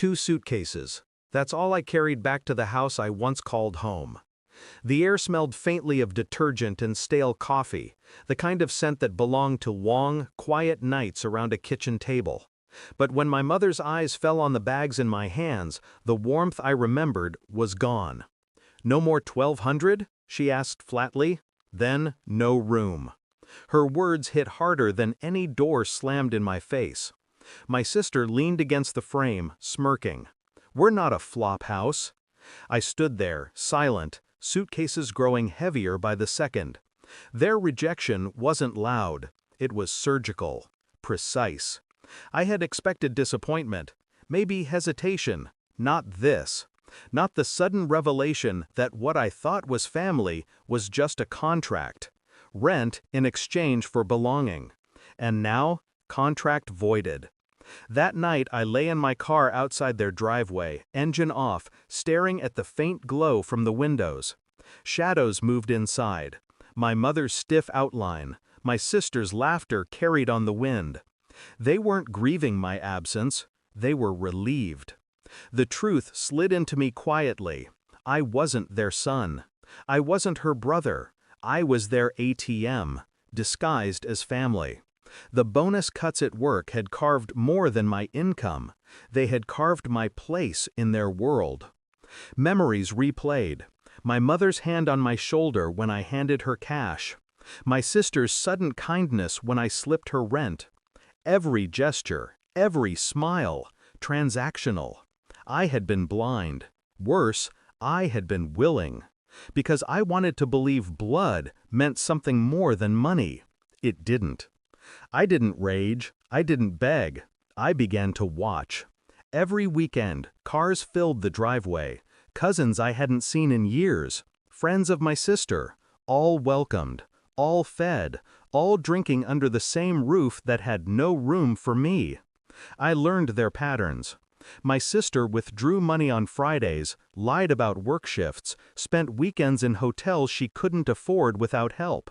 2 suitcases. That's all I carried back to the house I once called home. The air smelled faintly of detergent and stale coffee, the kind of scent that belonged to long, quiet nights around a kitchen table. But when my mother's eyes fell on the bags in my hands, the warmth I remembered was gone. "No more 1,200?" she asked flatly. Then, no room. Her words hit harder than any door slammed in my face. My sister leaned against the frame, smirking. "We're not a flop house." I stood there, silent, suitcases growing heavier by the second. Their rejection wasn't loud. It was surgical, precise. I had expected disappointment, maybe hesitation. Not this. Not the sudden revelation that what I thought was family was just a contract. Rent in exchange for belonging. And now, contract voided. That night I lay in my car outside their driveway, engine off, staring at the faint glow from the windows. Shadows moved inside. My mother's stiff outline, my sister's laughter carried on the wind. They weren't grieving my absence, they were relieved. The truth slid into me quietly. I wasn't their son. I wasn't her brother. I was their ATM, disguised as family. The bonus cuts at work had carved more than my income. They had carved my place in their world. Memories replayed. My mother's hand on my shoulder when I handed her cash. My sister's sudden kindness when I slipped her rent. Every gesture, every smile, transactional. I had been blind. Worse, I had been willing. Because I wanted to believe blood meant something more than money. It didn't. I didn't rage. I didn't beg. I began to watch. Every weekend, cars filled the driveway. Cousins I hadn't seen in years. Friends of my sister. All welcomed. All fed. All drinking under the same roof that had no room for me. I learned their patterns. My sister withdrew money on Fridays, lied about work shifts, spent weekends in hotels she couldn't afford without help.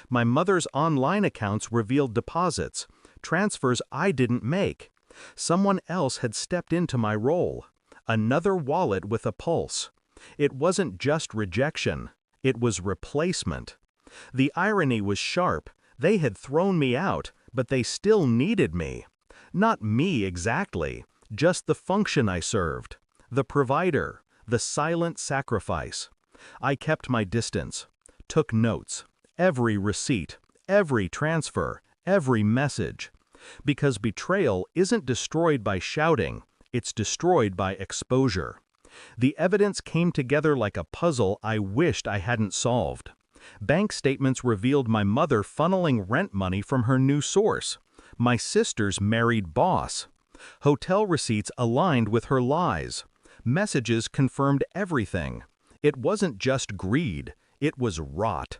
My mother's online accounts revealed deposits, transfers I didn't make. Someone else had stepped into my role. Another wallet with a pulse. It wasn't just rejection. It was replacement. The irony was sharp. They had thrown me out, but they still needed me. Not me exactly, just the function I served. The provider, the silent sacrifice. I kept my distance, took notes. Every receipt, every transfer, every message. Because betrayal isn't destroyed by shouting, it's destroyed by exposure. The evidence came together like a puzzle I wished I hadn't solved. Bank statements revealed my mother funneling rent money from her new source, my sister's married boss. Hotel receipts aligned with her lies. Messages confirmed everything. It wasn't just greed, it was rot.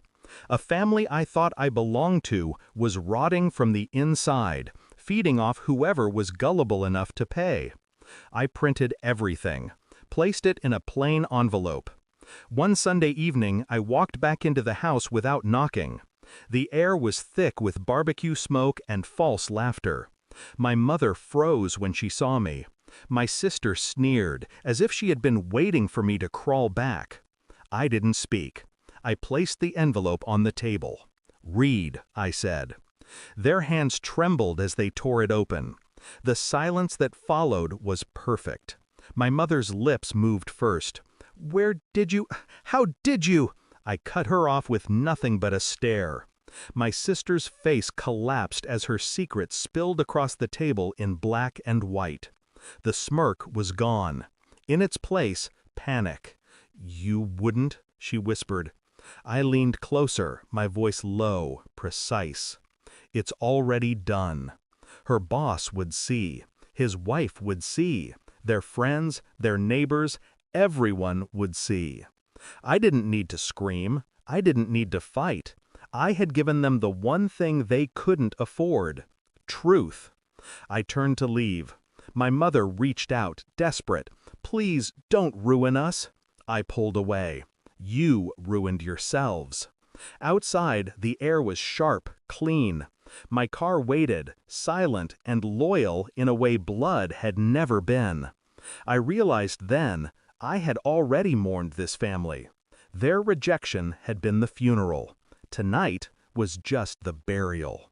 A family I thought I belonged to was rotting from the inside, feeding off whoever was gullible enough to pay. I printed everything, placed it in a plain envelope. One Sunday evening, I walked back into the house without knocking. The air was thick with barbecue smoke and false laughter. My mother froze when she saw me. My sister sneered, as if she had been waiting for me to crawl back. I didn't speak. I placed the envelope on the table. "Read," I said. Their hands trembled as they tore it open. The silence that followed was perfect. My mother's lips moved first. How did you?" I cut her off with nothing but a stare. My sister's face collapsed as her secret spilled across the table in black and white. The smirk was gone. In its place, panic. "You wouldn't?" she whispered. I leaned closer, my voice low, precise. "It's already done." Her boss would see. His wife would see. Their friends, their neighbors, everyone would see. I didn't need to scream. I didn't need to fight. I had given them the one thing they couldn't afford. Truth. I turned to leave. My mother reached out, desperate. "Please, don't ruin us." I pulled away. "You ruined yourselves." Outside, the air was sharp, clean. My car waited, silent and loyal in a way blood had never been. I realized then I had already mourned this family. Their rejection had been the funeral. Tonight was just the burial.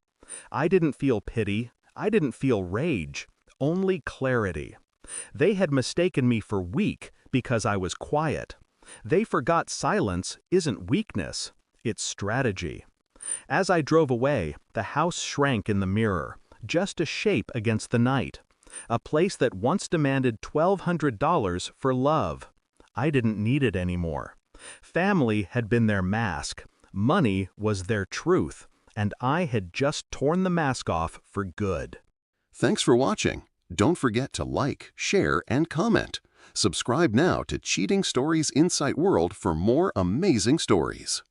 I didn't feel pity. I didn't feel rage. Only clarity. They had mistaken me for weak because I was quiet. They forgot silence isn't weakness, it's strategy. As I drove away, the house shrank in the mirror, just a shape against the night. A place that once demanded $1,200 for love. I didn't need it anymore. Family had been their mask. Money was their truth. And I had just torn the mask off for good. Thanks for watching. Don't forget to like, share, and comment. Subscribe now to Cheating Stories Insight World for more amazing stories.